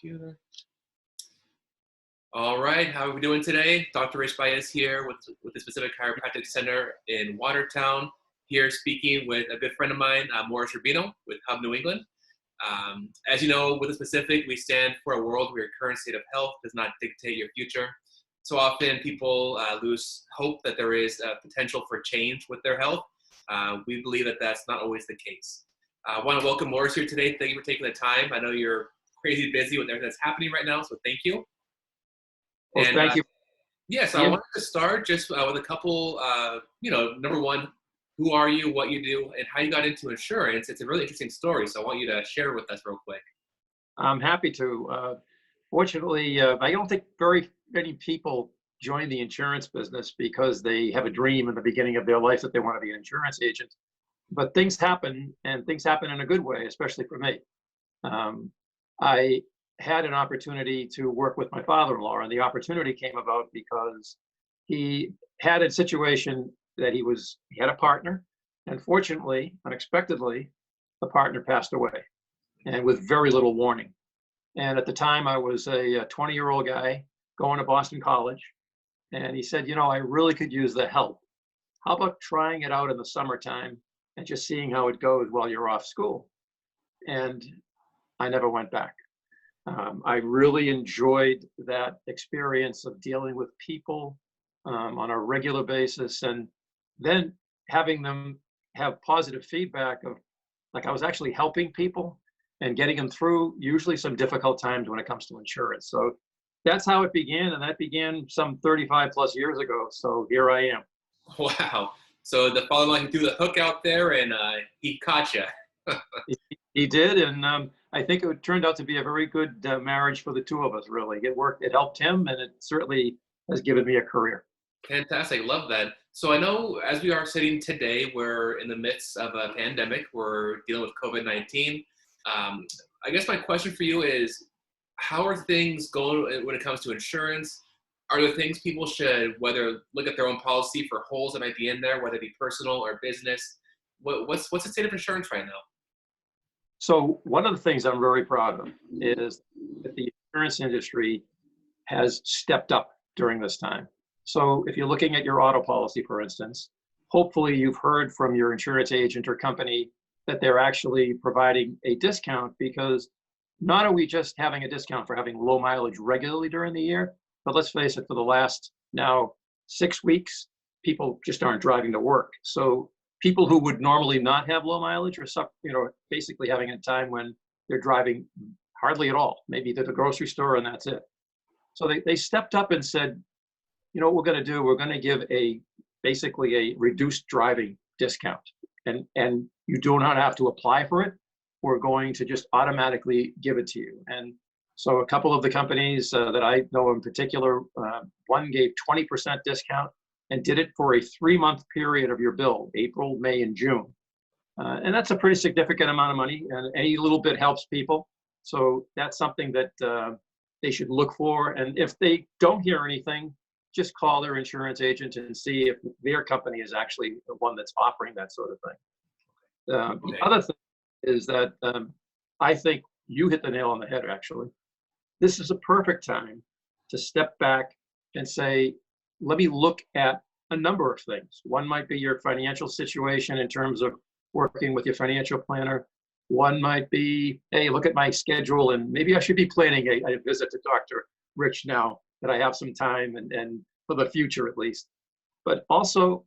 Computer. All right, how are we doing today? Dr. Rich Baez here with the Specific Chiropractic Center in Watertown, here speaking with a good friend of mine, Maurice Rubino with Hub New England. As you know, with the Specific, we stand for a world where your current state of health does not dictate your future. So often people lose hope that there is a potential for change with their health. We believe that that's not always the case. I want to welcome Maurice here today. Thank you for taking the time. I know you're crazy busy with everything that's happening right now, so thank you. Well, And thank you. yes, I wanted to start just with a couple, number one, who are you, what you do, and how you got into insurance. It's a really interesting story, so I want you to share with us real quick. I'm happy to. Fortunately, I don't think very many people join the insurance business because they have a dream in the beginning of their life that they want to be an insurance agent. But things happen, and things happen in a good way, especially for me. I had an opportunity to work with my father-in-law, and the opportunity came about because he had a situation that he had a partner, and fortunately, unexpectedly, the partner passed away, and with very little warning. And at the time, I was a 20-year-old guy going to Boston College, and he said, I really could use the help. How about trying it out in the summertime and just seeing how it goes while you're off school? And I never went back. I really enjoyed that experience of dealing with people on a regular basis, and then having them have positive feedback of, like, I was actually helping people and getting them through usually some difficult times when it comes to insurance. So that's how it began, and that began some 35 plus years ago. So here I am. Wow. So the father-in-law threw the hook out there, and he caught you. He did, and I think it turned out to be a very good marriage for the two of us, really. It worked, it helped him, and it certainly has given me a career. Fantastic, love that. So I know as we are sitting today, we're in the midst of a pandemic. We're dealing with COVID-19. I guess my question for you is, how are things going when it comes to insurance? Are there things people should, whether look at their own policy for holes that might be in there, whether it be personal or business? What's the state of insurance right now? So one of the things I'm very proud of is that the insurance industry has stepped up during this time. So if you're looking at your auto policy, for instance, hopefully you've heard from your insurance agent or company that they're actually providing a discount, because not are we just having a discount for having low mileage regularly during the year, but let's face it, for the last now 6 weeks, people just aren't driving to work. So people who would normally not have low mileage are basically having a time when they're driving hardly at all, maybe to the grocery store and that's it. So they stepped up and said, what we're going to do, we're going to give basically a reduced driving discount. And you do not have to apply for it. We're going to just automatically give it to you. And so a couple of the companies that I know in particular, one gave 20% discount and did it for a 3-month period of your bill, April, May, and June. And that's a pretty significant amount of money, and any little bit helps people. So that's something that they should look for. And if they don't hear anything, just call their insurance agent and see if their company is actually the one that's offering that sort of thing. Okay. The other thing is that I think you hit the nail on the head, actually. This is a perfect time to step back and say, let me look at a number of things. One might be your financial situation in terms of working with your financial planner. One might be, hey, look at my schedule, and maybe I should be planning a visit to Dr. Rich now that I have some time and for the future at least. But also,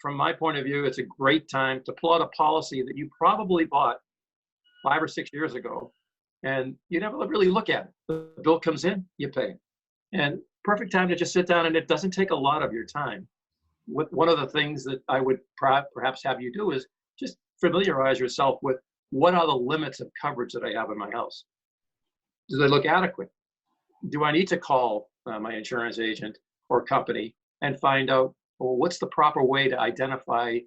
from my point of view, it's a great time to pull out a policy that you probably bought 5 or 6 years ago, and you never really look at it. The bill comes in, you pay. And perfect time to just sit down, and it doesn't take a lot of your time. One of the things that I would perhaps have you do is just familiarize yourself with, what are the limits of coverage that I have in my house? Do they look adequate? Do I need to call my insurance agent or company and find out, well, what's the proper way to identify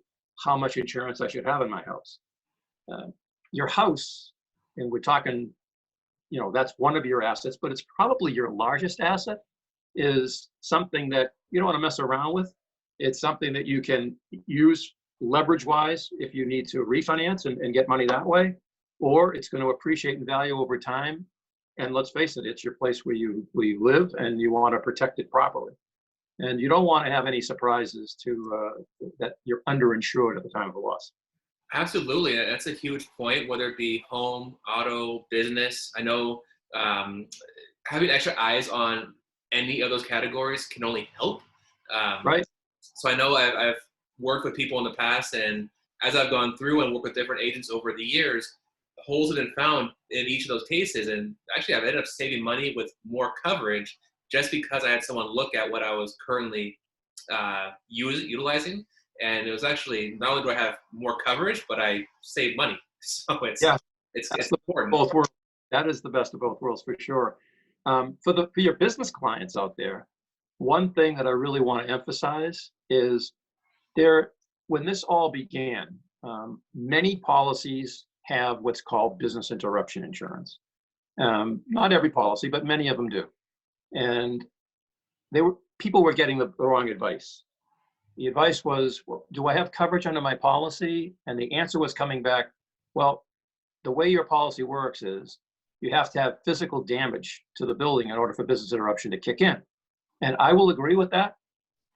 how much insurance I should have in my house? Your house, and we're talking, that's one of your assets, but it's probably your largest asset, is something that you don't want to mess around with. It's something that you can use leverage-wise if you need to refinance and get money that way, or it's going to appreciate in value over time. And let's face it, it's your place where you live, and you want to protect it properly. And you don't want to have any surprises that you're underinsured at the time of a loss. Absolutely, that's a huge point. Whether it be home, auto, business, I know having extra eyes on any of those categories can only help. Um, Right? so I know I've worked with people in the past, and as I've gone through and worked with different agents over the years, holes have been found in each of those cases. And actually, I've ended up saving money with more coverage just because I had someone look at what I was currently utilizing. And it was actually, not only do I have more coverage, but I save money. So Yeah, it's that's the important. both worlds. That is the best of both worlds for sure. For your business clients out there, one thing that I really want to emphasize is when this all began, many policies have what's called business interruption insurance. Not every policy, but many of them do. And people were getting the wrong advice. The advice was, well, do I have coverage under my policy? And the answer was coming back, well, the way your policy works is you have to have physical damage to the building in order for business interruption to kick in. And I will agree with that.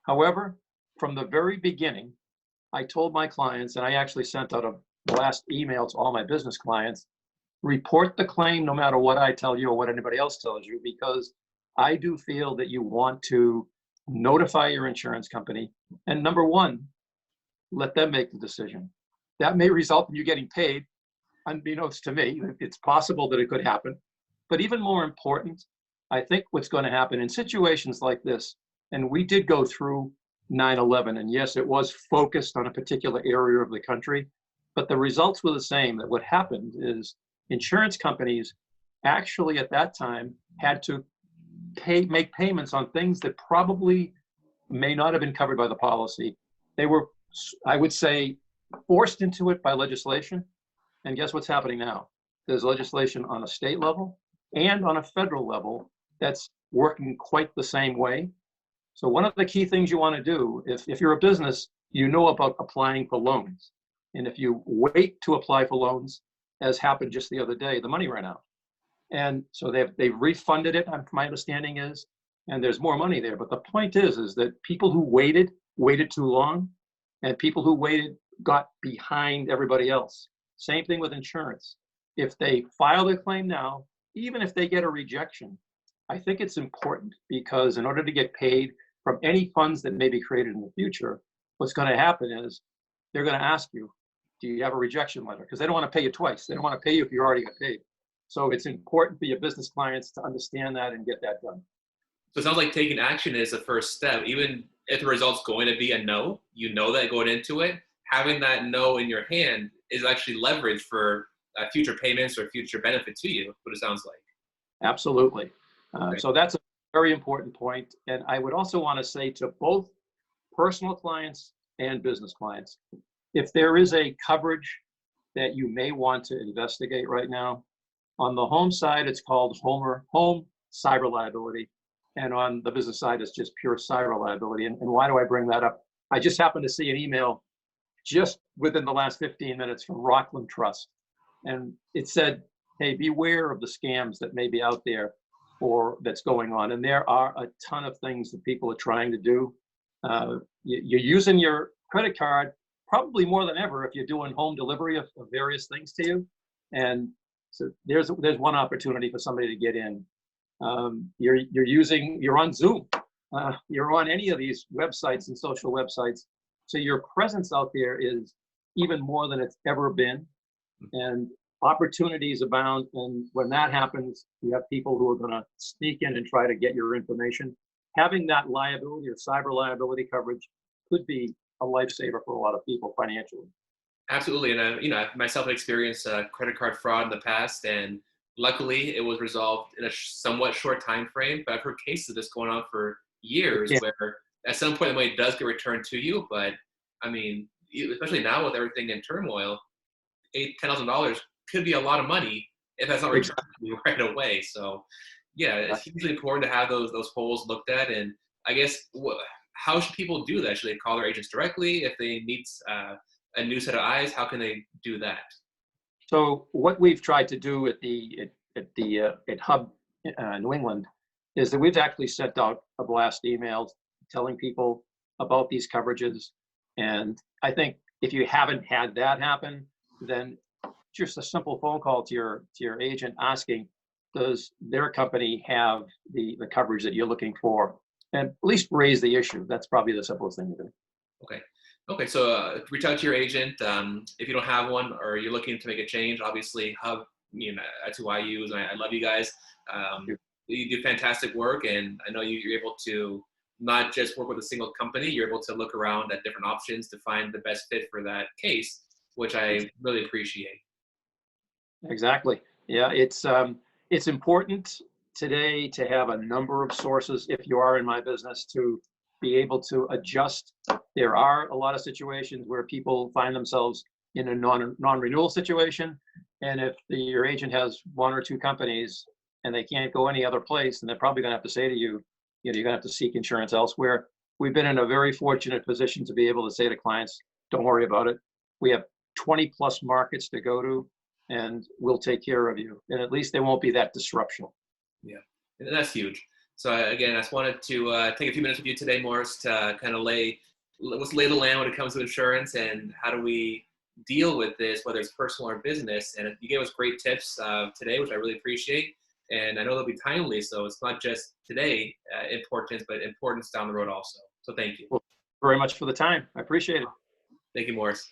However, from the very beginning, I told my clients, and I actually sent out a blast email to all my business clients, report the claim no matter what I tell you or what anybody else tells you, because I do feel that you want to notify your insurance company. And number one, let them make the decision. That may result in you getting paid, unbeknownst to me. It's possible that it could happen. But even more important, I think what's going to happen in situations like this, and we did go through 9/11, and yes, it was focused on a particular area of the country, but the results were the same. That what happened is insurance companies actually at that time had to make payments on things that probably may not have been covered by the policy. They were, I would say, forced into it by legislation. And guess what's happening now? There's legislation on a state level and on a federal level that's working quite the same way. So one of the key things you want to do, if you're a business, you know about applying for loans. And if you wait to apply for loans, as happened just the other day, the money ran out. And so they've refunded it, my understanding is, and there's more money there. But the point is that people who waited too long, and people who waited got behind everybody else. Same thing with insurance. If they file their claim now, even if they get a rejection, I think it's important, because in order to get paid from any funds that may be created in the future, what's going to happen is they're going to ask you, do you have a rejection letter? Because they don't want to pay you twice. They don't want to pay you if you already got paid. So it's important for your business clients to understand that and get that done. So it sounds like taking action is the first step. Even if the result's going to be a no, you know that going into it, having that no in your hand is actually leverage for future payments or future benefit to you, what it sounds like. Absolutely. Okay. So that's a very important point. And I would also want to say to both personal clients and business clients, if there is a coverage that you may want to investigate right now, on the home side, it's called home cyber liability. And on the business side, it's just pure cyber liability. And why do I bring that up? I just happened to see an email just within the last 15 minutes from Rockland Trust. And it said, hey, beware of the scams that may be out there or that's going on. And there are a ton of things that people are trying to do. You're using your credit card probably more than ever if you're doing home delivery of various things to you. And so there's one opportunity for somebody to get in. You're on Zoom. You're on any of these websites and social websites. So your presence out there is even more than it's ever been. And opportunities abound. And when that happens, you have people who are going to sneak in and try to get your information. Having that liability or cyber liability coverage could be a lifesaver for a lot of people financially. Absolutely. And I myself experienced credit card fraud in the past, and luckily it was resolved in a somewhat short time frame. But I've heard cases of this going on for years, where at some point the money does get returned to you. But I mean, especially now with everything in turmoil, $10,000 could be a lot of money if that's not returned to you right away. So yeah, it's hugely important to have those holes looked at. And I guess how should people do that? Should they call their agents directly if they need a new set of eyes? How can they do that? So what we've tried to do at Hub New England, is that we've actually sent out a blast email telling people about these coverages. And I think if you haven't had that happen, then just a simple phone call to your agent asking, does their company have the coverage that you're looking for? And at least raise the issue. That's probably the simplest thing to do. Okay. Okay. So reach out to your agent. If you don't have one or you're looking to make a change, obviously Hub, that's who I use. And I love you guys. You do fantastic work. And I know you're able to not just work with a single company, you're able to look around at different options to find the best fit for that case, which I really appreciate. Exactly. Yeah, it's important today to have a number of sources, if you are in my business, to be able to adjust. There are a lot of situations where people find themselves in a non-renewal situation, and if your agent has one or two companies and they can't go any other place, then they're probably going to have to say to you, you're going to have to seek insurance elsewhere. We've been in a very fortunate position to be able to say to clients, don't worry about it. We have 20 plus markets to go to, and we'll take care of you. And at least there won't be that disruption. Yeah, and that's huge. So again, I just wanted to take a few minutes with you today, Maurice, to kind of let's lay the land when it comes to insurance and how do we deal with this, whether it's personal or business. And you gave us great tips today, which I really appreciate. And I know they'll be timely, so it's not just today importance, but importance down the road also. So thank you. Well, very much for the time. I appreciate it. Thank you, Maurice.